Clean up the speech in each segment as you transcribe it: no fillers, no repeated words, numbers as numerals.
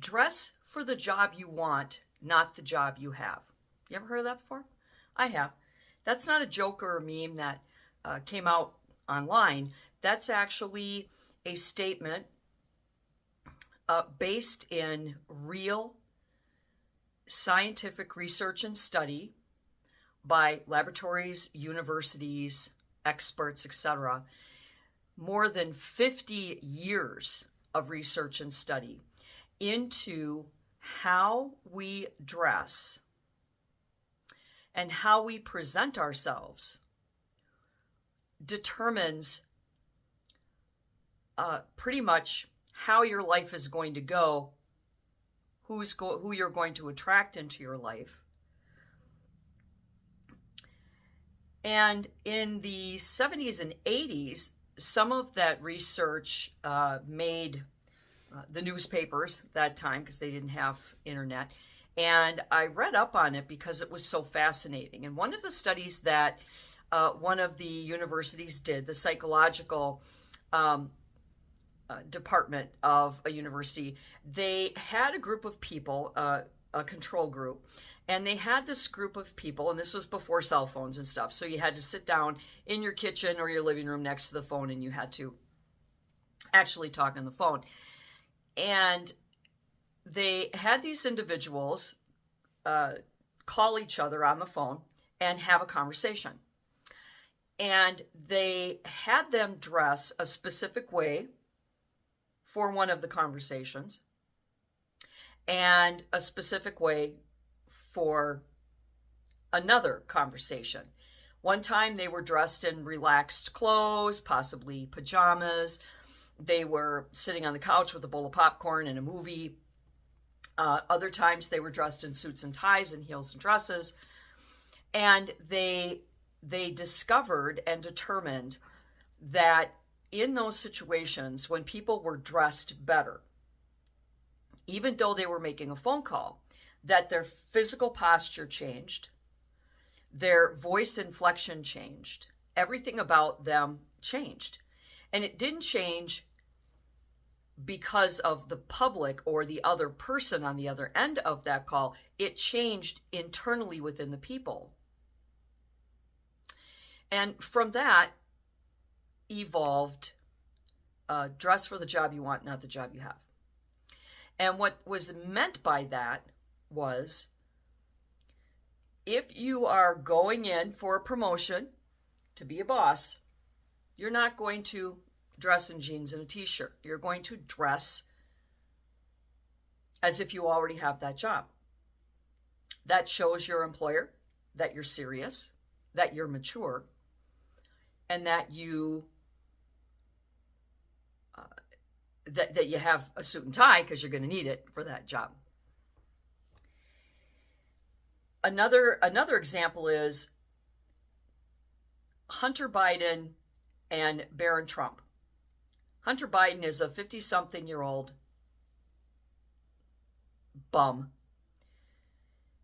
Dress for the job you want, not the job you have. You ever heard of that before? I have. That's not a joke or a meme that came out online. That's actually a statement based in real scientific research and study by laboratories, universities, experts, etc. More than 50 years of research and study into how we dress and how we present ourselves determines pretty much how your life is going to go, who you're going to attract into your life. And in the 70s and 80s, some of that research made the newspapers that time because they didn't have internet. And I read up on it because it was so fascinating. And one of the studies that one of the universities did, the psychological department of a university, they had a group of people, a control group, and they had this group of people, and this was before cell phones and stuff, so you had to sit down in your kitchen or your living room next to the phone, and you had to actually talk on the phone. And they had these individuals call each other on the phone and have a conversation. And they had them dress a specific way for one of the conversations and a specific way for another conversation. One time they were dressed in relaxed clothes, possibly pajamas. They were sitting on the couch with a bowl of popcorn and a movie. Other times they were dressed in suits and ties and heels and dresses. And they discovered and determined that in those situations when people were dressed better, even though they were making a phone call, that their physical posture changed, their voice inflection changed, everything about them changed. And it didn't change because of the public or the other person on the other end of that call. It changed internally within the people. And from that evolved dress for the job you want, not the job you have. And what was meant by that was, if you are going in for a promotion to be a boss, you're not going to dress in jeans and a t-shirt. You're going to dress as if you already have that job. That shows your employer that you're serious, that you're mature, and that you that you have a suit and tie because you're going to need it for that job. Another example is Hunter Biden and Barron Trump. Hunter Biden is a 50-something-year-old bum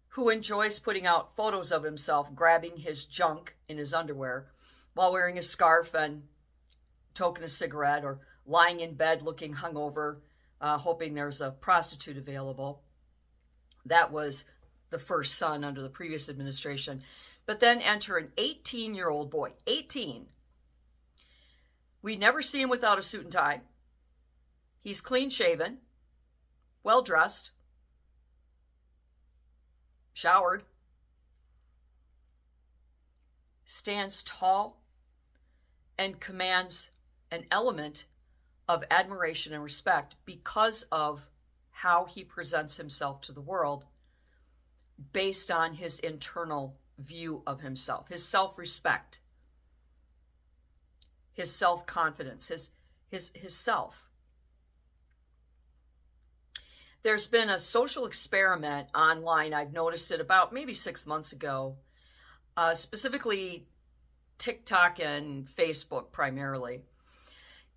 who enjoys putting out photos of himself grabbing his junk in his underwear while wearing a scarf and toking a cigarette, or lying in bed looking hungover, hoping there's a prostitute available. That was the first son under the previous administration. But then enter an 18-year-old boy, 18. We never see him without a suit and tie. He's clean-shaven, well-dressed, showered, stands tall, and commands an element of admiration and respect because of how he presents himself to the world based on his internal view of himself, his self-respect, his self-confidence, his self. There's been a social experiment online. I've noticed it about maybe 6 months ago, specifically TikTok and Facebook primarily,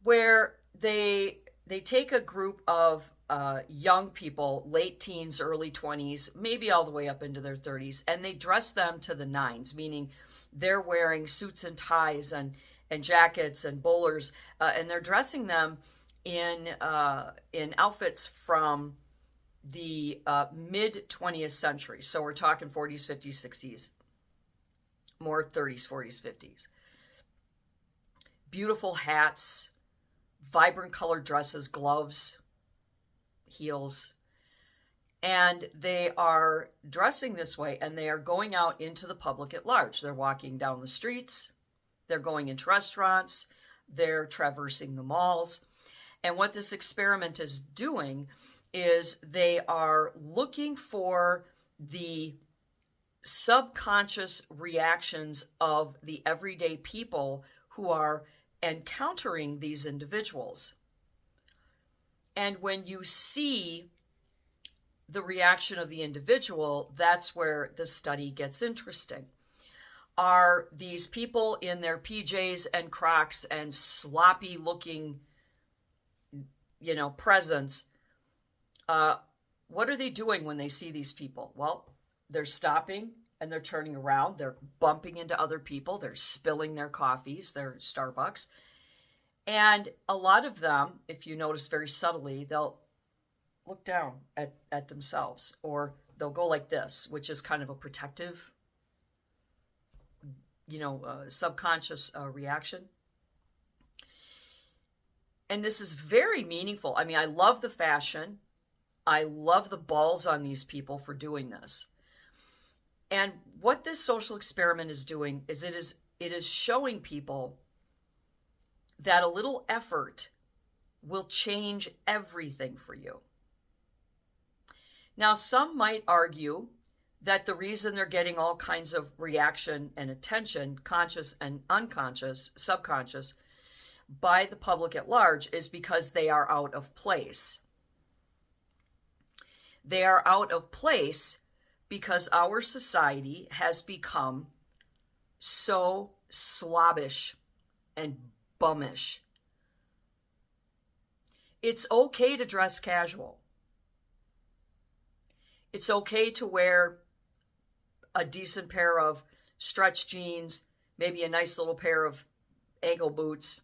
where they take a group of young people, late teens, early 20s, maybe all the way up into their 30s, and they dress them to the nines, meaning they're wearing suits and ties and jackets and bowlers, and they're dressing them in outfits from the mid 20th century. So we're talking 40s, 50s, 60s, more 30s, 40s, 50s. Beautiful hats, vibrant colored dresses, gloves, heels. And they are dressing this way, and they are going out into the public at large. They're walking down the streets. They're going into restaurants. They're traversing the malls. And what this experiment is doing is they are looking for the subconscious reactions of the everyday people who are encountering these individuals. And when you see the reaction of the individual, that's where the study gets interesting. Are these people in their PJs and Crocs and sloppy looking, presents, what are they doing when they see these people? Well, they're stopping and they're turning around. They're bumping into other people. They're spilling their coffees, their Starbucks. And a lot of them, if you notice very subtly, they'll look down at themselves, or they'll go like this, which is kind of a protective, subconscious reaction. And this is very meaningful. I mean, I love the fashion. I love the balls on these people for doing this. And what this social experiment is doing is it is showing people that a little effort will change everything for you. Now, some might argue that the reason they're getting all kinds of reaction and attention, conscious and unconscious, subconscious, by the public at large is because they are out of place. They are out of place because our society has become so slobbish and bummish. It's okay to dress casual. It's okay to wear a decent pair of stretch jeans, maybe a nice little pair of ankle boots,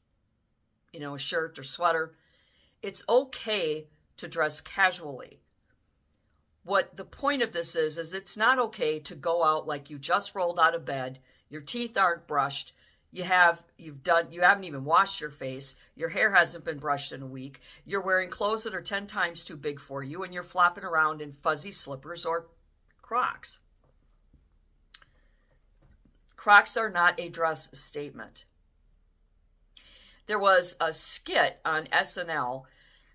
a shirt or sweater. It's okay to dress casually. What the point of this is it's not okay to go out like you just rolled out of bed, your teeth aren't brushed, you haven't even washed your face, your hair hasn't been brushed in a week, you're wearing clothes that are 10 times too big for you, and you're flopping around in fuzzy slippers or Crocs. Crocs are not a dress statement. There was a skit on SNL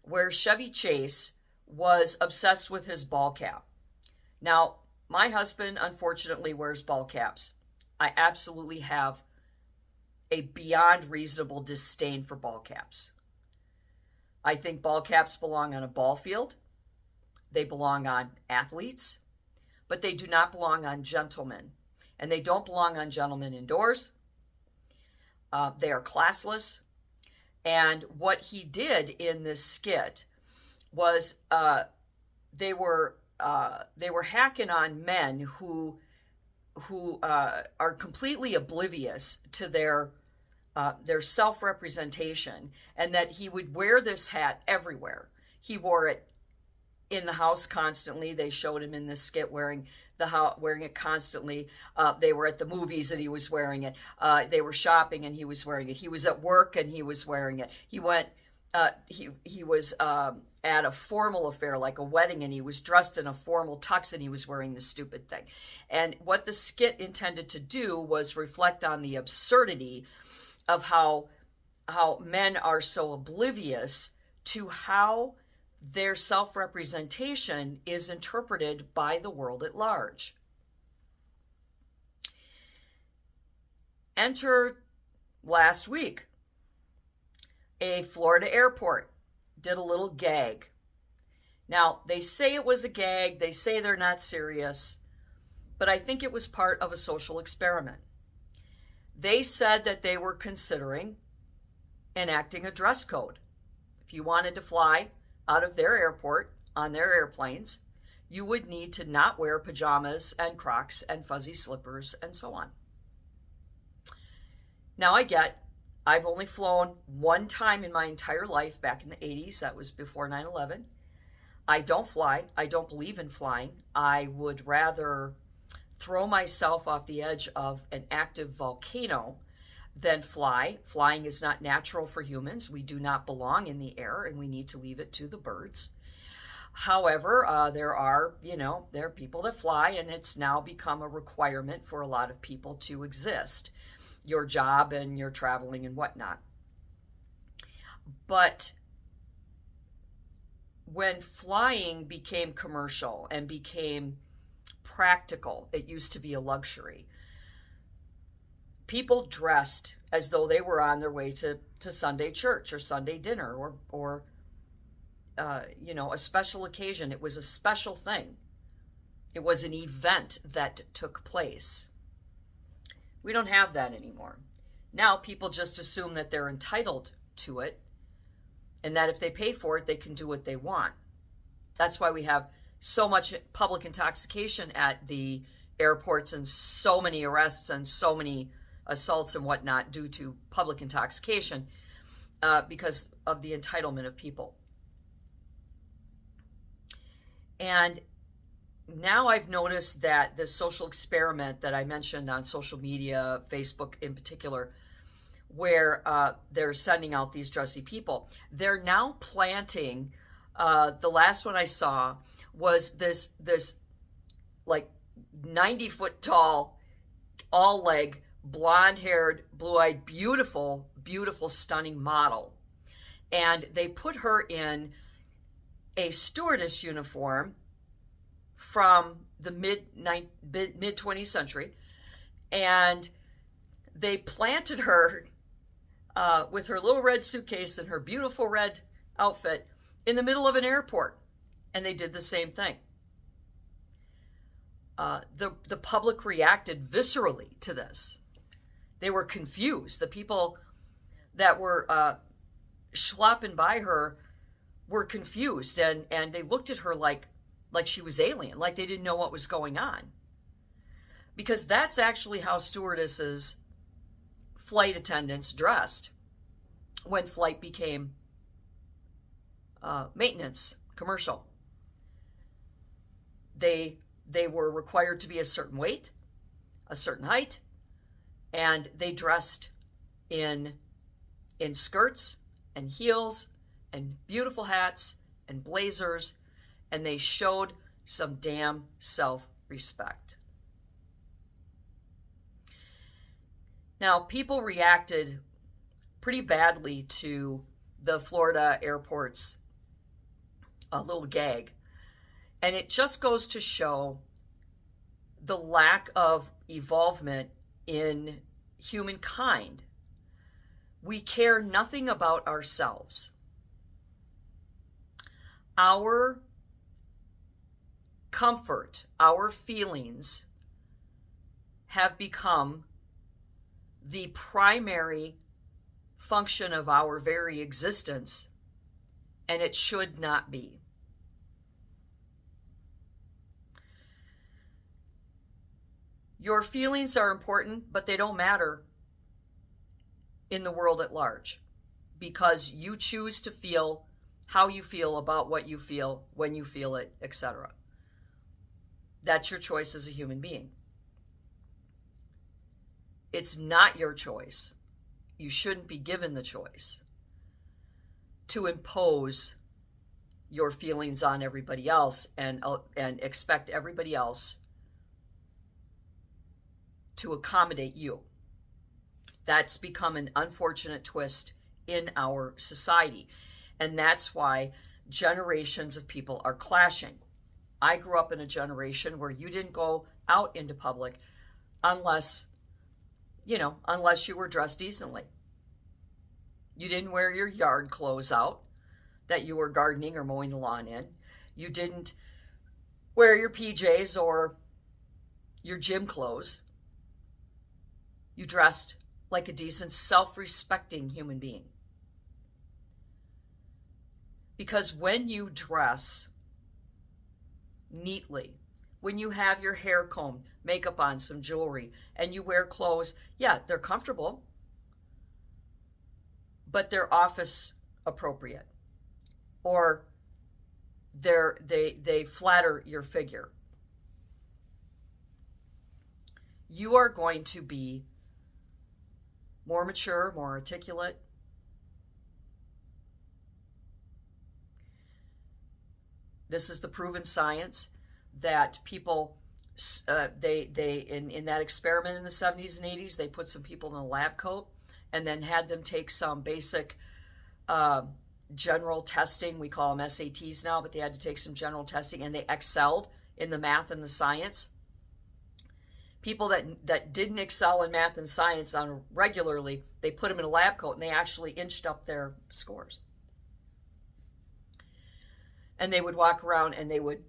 where Chevy Chase was obsessed with his ball cap. Now, my husband unfortunately wears ball caps. I absolutely have a beyond reasonable disdain for ball caps. I think ball caps belong on a ball field. They belong on athletes, but they do not belong on gentlemen. And they don't belong on gentlemen indoors. They are classless. And what he did in this skit was they were hacking on men who are completely oblivious to their self-representation, and that he would wear this hat everywhere. He wore it in the house constantly. They showed him in this skit wearing it constantly. They were at the movies and he was wearing it. They were shopping and he was wearing it. He was at work and he was wearing it. He went. He was at a formal affair like a wedding, and he was dressed in a formal tux and he was wearing this stupid thing. And what the skit intended to do was reflect on the absurdity of how men are so oblivious to how their self-representation is interpreted by the world at large. Enter last week, a Florida airport did a little gag. Now, they say it was a gag. They say they're not serious, but I think it was part of a social experiment. They said that they were considering enacting a dress code. If you wanted to fly out of their airport on their airplanes, you would need to not wear pajamas and Crocs and fuzzy slippers and so on. Now, I've only flown one time in my entire life back in the 80s. That was before 9/11. I don't fly. I don't believe in flying. I would rather throw myself off the edge of an active volcano than fly. Flying is not natural for humans. We do not belong in the air, and we need to leave it to the birds. However, there are people that fly, and it's now become a requirement for a lot of people to exist, your job and your traveling and whatnot. But when flying became commercial and became practical, it used to be a luxury. People dressed as though they were on their way to Sunday church or Sunday dinner or a special occasion. It was a special thing. It was an event that took place. We don't have that anymore. Now people just assume that they're entitled to it and that if they pay for it, they can do what they want. That's why we have so much public intoxication at the airports and so many arrests and so many assaults and whatnot due to public intoxication because of the entitlement of people. And now I've noticed that this social experiment that I mentioned on social media, Facebook in particular, where they're sending out these dressy people, they're now planting, the last one I saw was this like 90-foot tall, all leg, blonde haired, blue eyed, beautiful, beautiful, stunning model. And they put her in a stewardess uniform from the mid 20th century, and they planted her with her little red suitcase and her beautiful red outfit in the middle of an airport, and they did the same thing. The public reacted viscerally to this. They were confused. The people that were schlopping by her were confused, and they looked at her like she was alien, like they didn't know what was going on. Because that's actually how stewardesses, flight attendants dressed when flight became maintenance, commercial. They were required to be a certain weight, a certain height, and they dressed in skirts and heels and beautiful hats and blazers, and they showed some damn self-respect. Now, people reacted pretty badly to the Florida airport's little gag, and it just goes to show the lack of evolvement in humankind. We care nothing about ourselves. Our comfort, our feelings have become the primary function of our very existence, and it should not be. Your feelings are important, but they don't matter in the world at large, because you choose to feel how you feel about what you feel, when you feel it, etc. That's your choice as a human being. It's not your choice. You shouldn't be given the choice to impose your feelings on everybody else and expect everybody else to accommodate you. That's become an unfortunate twist in our society. And that's why generations of people are clashing. I grew up in a generation where you didn't go out into public unless you were dressed decently. You didn't wear your yard clothes out that you were gardening or mowing the lawn in. You didn't wear your PJs or your gym clothes. You dressed like a decent, self-respecting human being. Because when you dress neatly, when you have your hair combed, makeup on, some jewelry, and you wear clothes, yeah, they're comfortable, but they're office appropriate. Or they flatter your figure. You are going to be more mature, more articulate. This is the proven science that people, in that experiment in the 70s and 80s, they put some people in a lab coat and then had them take some basic general testing. We call them SATs now, but they had to take some general testing, and they excelled in the math and the science. People that didn't excel in math and science on regularly, they put them in a lab coat and they actually inched up their scores. And they would walk around and they would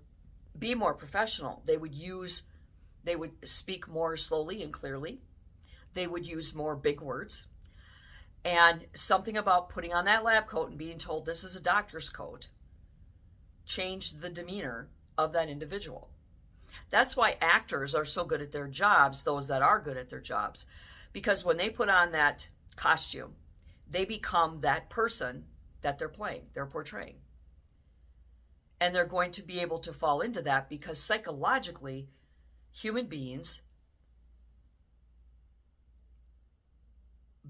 be more professional. They would speak more slowly and clearly. They would use more big words. And something about putting on that lab coat and being told this is a doctor's coat changed the demeanor of that individual. That's why actors are so good at their jobs, those that are good at their jobs. Because when they put on that costume, they become that person that they're playing, they're portraying. And they're going to be able to fall into that because psychologically, human beings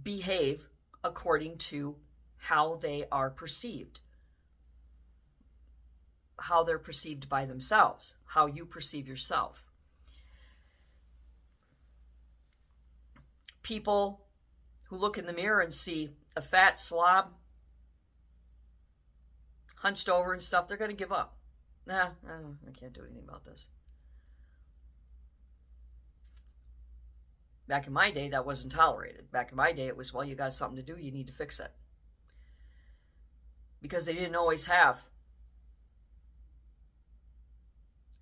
behave according to how they are perceived. How they're perceived by themselves, how you perceive yourself. People who look in the mirror and see a fat slob hunched over and stuff, they're going to give up. I can't do anything about this. Back in my day, that wasn't tolerated. Back in my day, it was, well, you got something to do, you need to fix it. Because they didn't always have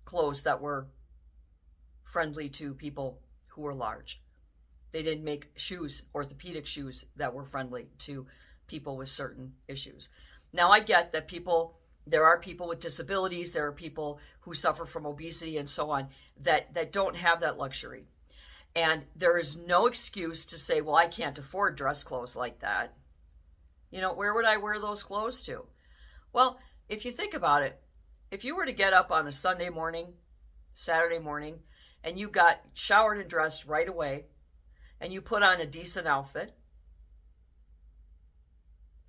clothes that were friendly to people who were large. They didn't make shoes, orthopedic shoes, that were friendly to people with certain issues. Now, I get that there are people with disabilities, there are people who suffer from obesity and so on that don't have that luxury. And there is no excuse to say, well, I can't afford dress clothes like that. You know, where would I wear those clothes to? Well, if you think about it, if you were to get up on a Sunday morning, Saturday morning, and you got showered and dressed right away, and you put on a decent outfit,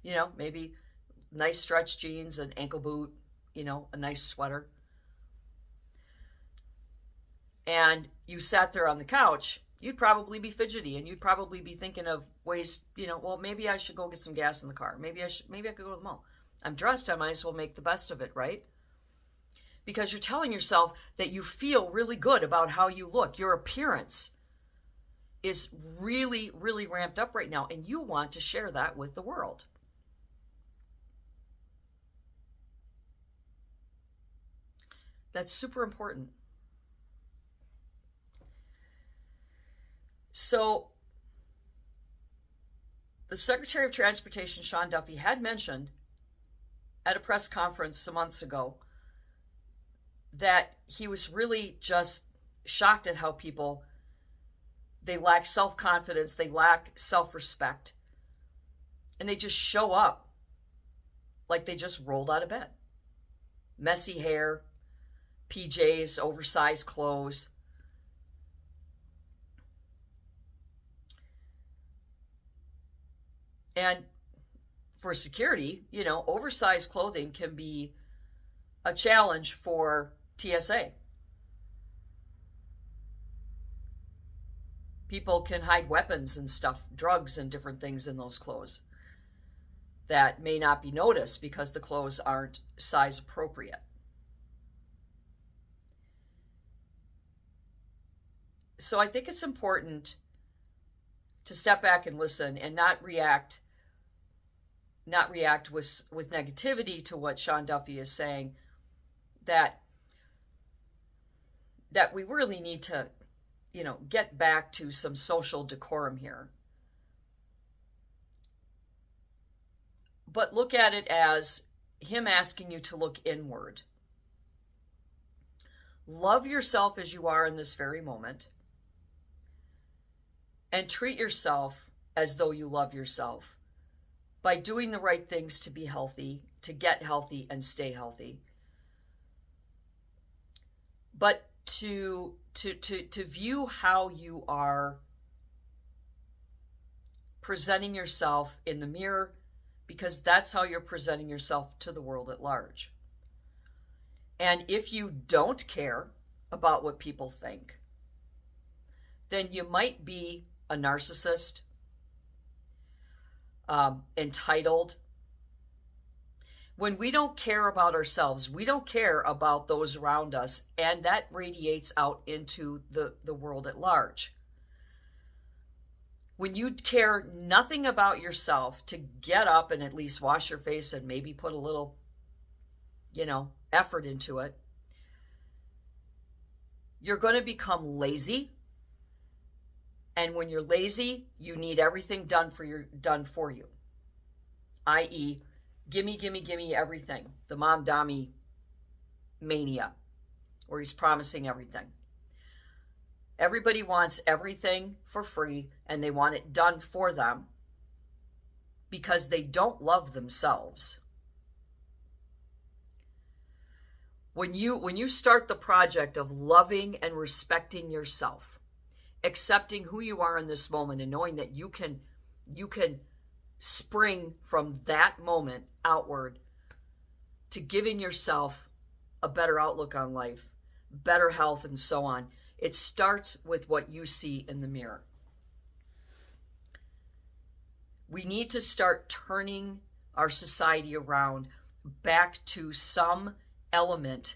you know, maybe nice stretch jeans, an ankle boot, you know, a nice sweater, and you sat there on the couch, you'd probably be fidgety and you'd probably be thinking of ways, you know, well, maybe I should go get some gas in the car. Maybe I could go to the mall. I'm dressed, I might as well make the best of it, right? Because you're telling yourself that you feel really good about how you look. Your appearance is really, really ramped up right now, and you want to share that with the world. That's super important. So, the Secretary of Transportation, Sean Duffy, had mentioned at a press conference some months ago that he was really just shocked at how people, they lack self-confidence, they lack self-respect, and they just show up like they just rolled out of bed. Messy hair, PJs, oversized clothes. And for security, you know, oversized clothing can be a challenge for TSA. People can hide weapons and stuff, drugs and different things in those clothes that may not be noticed because the clothes aren't size appropriate. So I think it's important to step back and listen and not react with negativity to what Sean Duffy is saying, that we really need to, you know, get back to some social decorum here. But look at it as him asking you to look inward. Love yourself as you are in this very moment, and treat yourself as though you love yourself by doing the right things to be healthy, to get healthy and stay healthy. but to view how you are presenting yourself in the mirror, because that's how you're presenting yourself to the world at large. And if you don't care about what people think, then you might be a narcissist, entitled. When we don't care about ourselves, we don't care about those around us, and that radiates out into the world at large. When you care nothing about yourself, to get up and at least wash your face and maybe put a little, effort into it, you're going to become lazy. And when you're lazy, you need everything done for you. I.e., gimme everything. The mom dommy mania, where he's promising everything. Everybody wants everything for free, and they want it done for them because they don't love themselves. When you start the project of loving and respecting yourself, accepting who you are in this moment, and knowing that you can spring from that moment outward to giving yourself a better outlook on life, better health, and so on, it starts with what you see in the mirror. We need to start turning our society around back to some element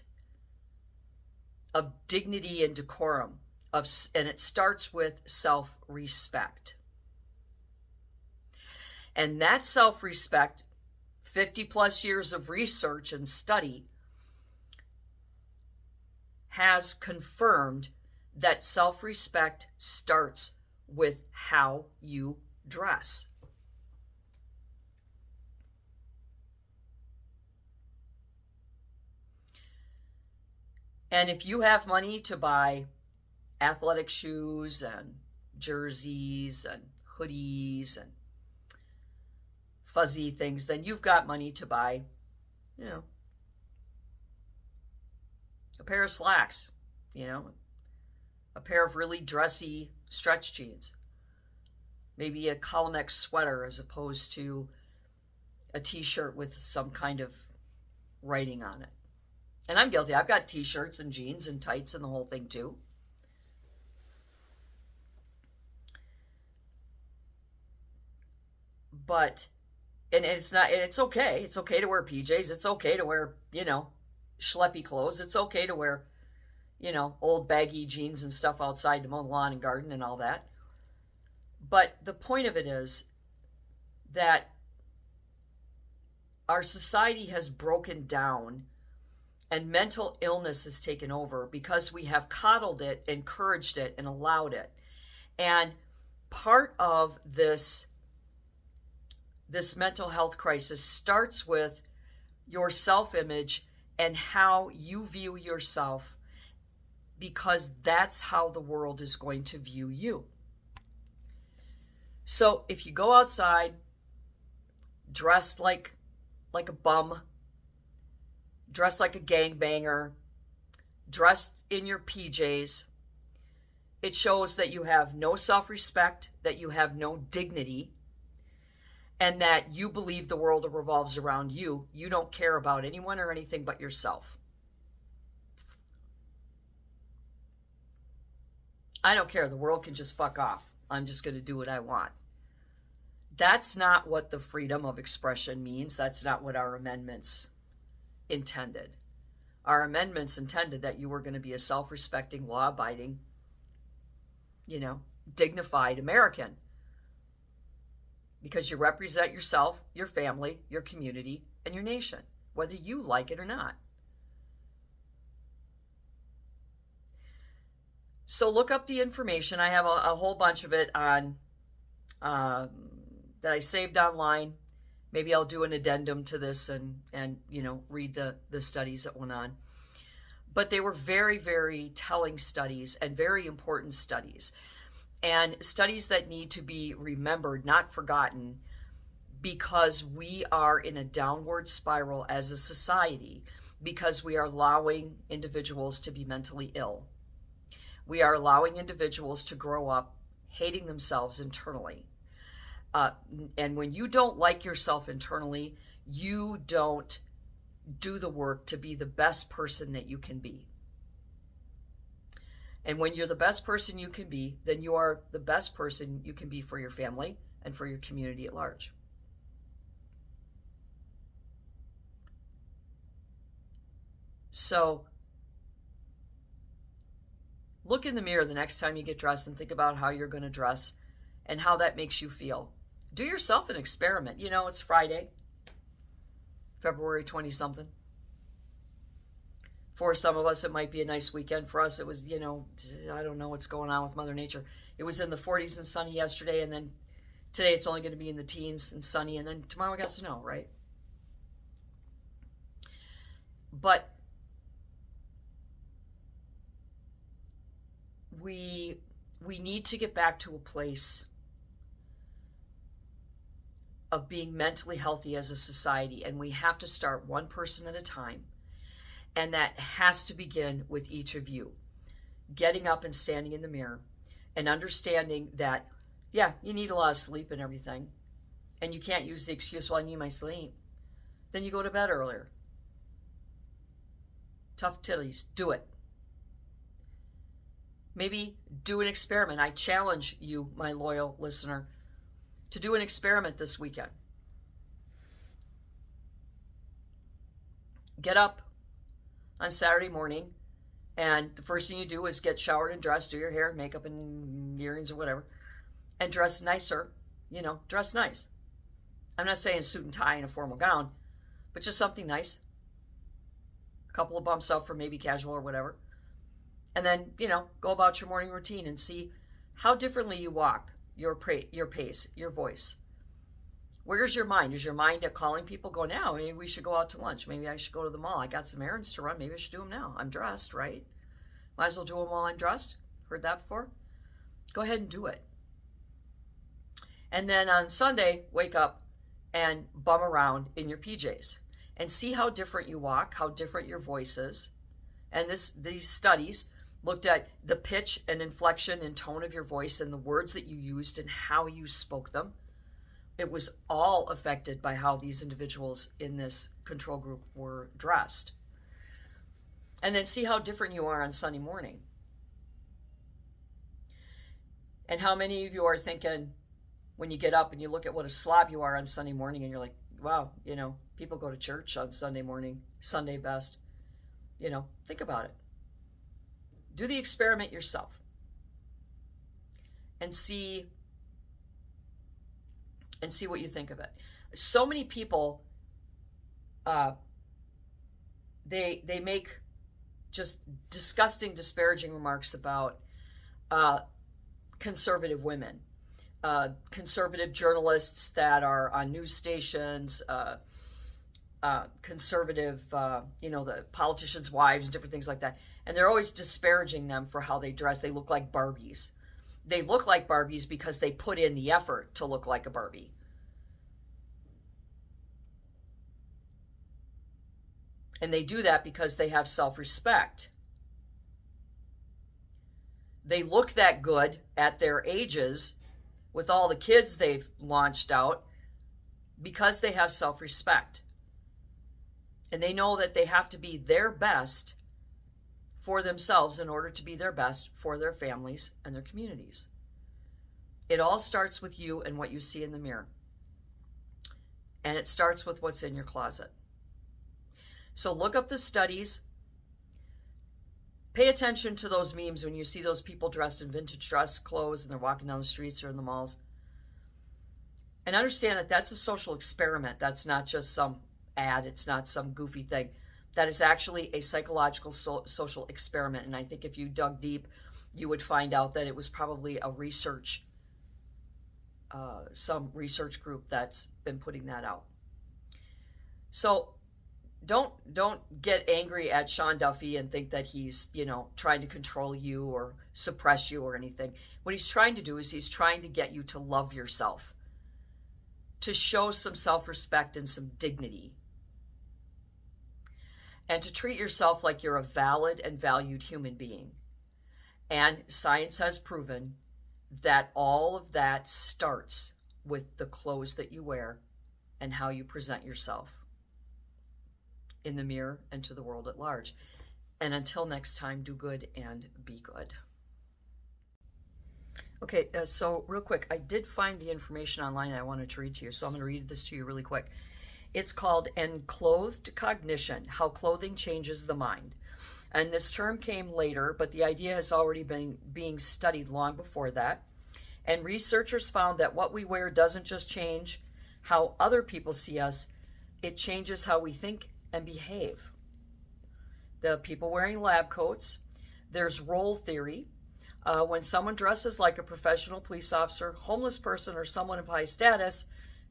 of dignity and decorum, and it starts with self-respect. And that self-respect, 50 plus years of research and study, has confirmed that self-respect starts with how you dress. And if you have money to buy athletic shoes and jerseys and hoodies and fuzzy things, then you've got money to buy, a pair of slacks, a pair of really dressy stretch jeans, maybe a collar neck sweater as opposed to a t-shirt with some kind of writing on it. And I'm guilty. I've got t-shirts and jeans and tights and the whole thing too. But, and it's okay. It's okay to wear PJs. It's okay to wear, schleppy clothes. It's okay to wear, old baggy jeans and stuff outside to mow the lawn and garden and all that. But the point of it is that our society has broken down and mental illness has taken over because we have coddled it, encouraged it, and allowed it. And part of this mental health crisis starts with your self-image and how you view yourself, because that's how the world is going to view you. So if you go outside dressed like a bum, dressed like a gangbanger, dressed in your PJs, it shows that you have no self-respect, that you have no dignity, and that you believe the world revolves around you. You don't care about anyone or anything but yourself. I don't care. The world can just fuck off. I'm just going to do what I want. That's not what the freedom of expression means. That's not what our amendments intended. Our amendments intended that you were going to be a self-respecting, law-abiding, dignified American. Because you represent yourself, your family, your community, and your nation, whether you like it or not. So look up the information. I have a whole bunch of it on that I saved online. Maybe I'll do an addendum to this and read the studies that went on. But they were very, very telling studies and very important studies. And studies that need to be remembered, not forgotten, because we are in a downward spiral as a society. because we are allowing individuals to be mentally ill. We are allowing individuals to grow up hating themselves internally. And when you don't like yourself internally, you don't do the work to be the best person that you can be. And when you're the best person you can be, then you are the best person you can be for your family and for your community at large. So look in the mirror the next time you get dressed and think about how you're going to dress and how that makes you feel. Do yourself an experiment. You know, it's Friday, February 20-something. For some of us, it might be a nice weekend. For us, it was, you know, I don't know what's going on with Mother Nature. It was in the 40s and sunny yesterday, and then today it's only going to be in the teens and sunny, and then tomorrow we got snow, right? But we need to get back to a place of being mentally healthy as a society, and we have to start one person at a time. And that has to begin with each of you getting up and standing in the mirror and understanding that, yeah, you need a lot of sleep and everything, and you can't use the excuse, well, I need my sleep. Then you go to bed earlier. Tough titties, do it. Maybe do an experiment. I challenge you, my loyal listener, to do an experiment this weekend. Get up on Saturday morning, and the first thing you do is get showered and dressed, do your hair, makeup, and earrings or whatever, and dress nicer. You know, dress nice. I'm not saying suit and tie and a formal gown, but just something nice. A couple of bumps up for maybe casual or whatever. And then, you know, go about your morning routine and see how differently you walk, your pace, your voice. Where's your mind? Is your mind at calling people, going, now, maybe we should go out to lunch. Maybe I should go to the mall. I got some errands to run. Maybe I should do them now. I'm dressed, right? Might as well do them while I'm dressed. Heard that before? Go ahead and do it. And then on Sunday, wake up and bum around in your PJs and see how different you walk, how different your voice is. And these studies looked at the pitch and inflection and tone of your voice and the words that you used and how you spoke them. It was all affected by how these individuals in this control group were dressed. And then see how different you are on Sunday morning. And how many of you are thinking, when you get up and you look at what a slob you are on Sunday morning, and you're like, wow, you know, people go to church on Sunday morning, Sunday best. You know, think about it. Do the experiment yourself and see what you think of it. So many people, they make just disgusting, disparaging remarks about conservative women, conservative journalists that are on news stations, conservative, the politicians' wives and different things like that. And they're always disparaging them for how they dress. They look like Barbies. They look like Barbies because they put in the effort to look like a Barbie. And they do that because they have self-respect. They look that good at their ages with all the kids they've launched out because they have self-respect. And they know that they have to be their best for themselves in order to be their best for their families and their communities. It all starts with you and what you see in the mirror. And it starts with what's in your closet. So look up the studies. Pay attention to those memes when you see those people dressed in vintage dress clothes and they're walking down the streets or in the malls. And understand that that's a social experiment. That's not just some ad. It's not some goofy thing. That is actually a psychological social experiment. And I think if you dug deep, you would find out that it was probably a research, some research group that's been putting that out. So don't get angry at Sean Duffy and think that he's, trying to control you or suppress you or anything. What he's trying to do is he's trying to get you to love yourself, to show some self-respect and some dignity. and to treat yourself like you're a valid and valued human being. And science has proven that all of that starts with the clothes that you wear and how you present yourself in the mirror and to the world at large. And until next time, do good and be good. Okay, so real quick, I did find the information online that I wanted to read to you, so I'm going to read this to you really quick. It's called Enclothed Cognition, How Clothing Changes the Mind. And this term came later, but the idea has already been being studied long before that. And researchers found that what we wear doesn't just change how other people see us, it changes how we think and behave. The people wearing lab coats, there's role theory. When someone dresses like a professional police officer, homeless person, or someone of high status,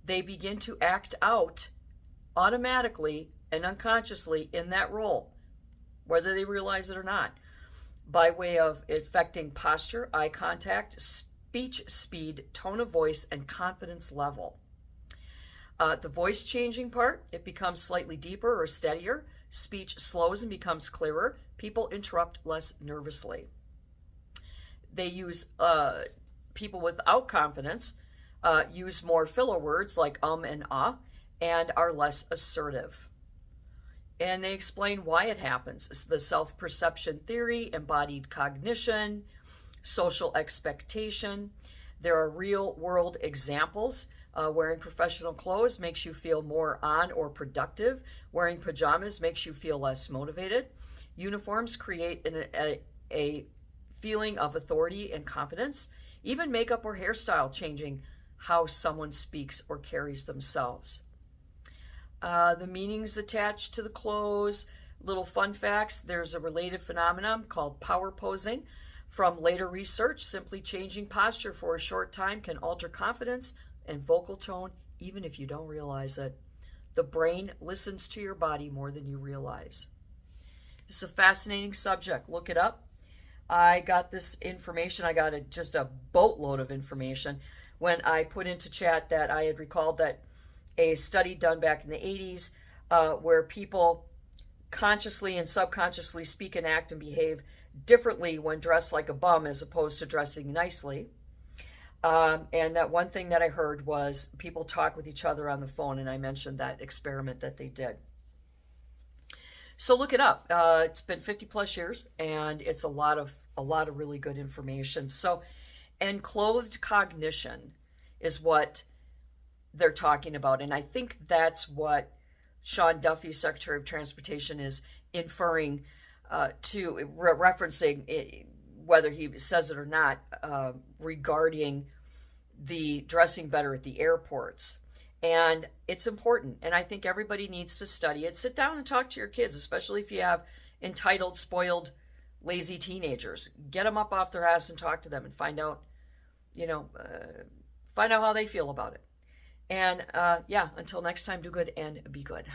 they begin to act out automatically and unconsciously in that role, whether they realize it or not, by way of affecting posture, eye contact, speech speed, tone of voice, and confidence level. The voice changing part, it becomes slightly deeper or steadier. Speech slows and becomes clearer. People interrupt less nervously. They use, people without confidence use more filler words like and ah, and are less assertive. And they explain why it happens. It's the self-perception theory, embodied cognition, social expectation. There are real-world examples. Wearing professional clothes makes you feel more on or productive. Wearing pajamas makes you feel less motivated. Uniforms create a feeling of authority and confidence. Even makeup or hairstyle changing how someone speaks or carries themselves. The meanings attached to the clothes, little fun facts. There's a related phenomenon called power posing. From later research, simply changing posture for a short time can alter confidence and vocal tone, even if you don't realize it. The brain listens to your body more than you realize. This is a fascinating subject. Look it up. I got this information. I got just a boatload of information when I put into chat that I had recalled that a study done back in the 80s where people consciously and subconsciously speak and act and behave differently when dressed like a bum as opposed to dressing nicely. And that one thing that I heard was people talk with each other on the phone, and I mentioned that experiment that they did. So look it up. It's been 50 plus years, and it's a lot of really good information. So enclothed cognition is what they're talking about, and I think that's what Sean Duffy, Secretary of Transportation, is inferring to, referencing, whether he says it or not, regarding the dressing better at the airports. And it's important, and I think everybody needs to study it. Sit down and talk to your kids, especially if you have entitled, spoiled, lazy teenagers. Get them up off their ass and talk to them and find out, find out how they feel about it. And yeah, until next time, do good and be good.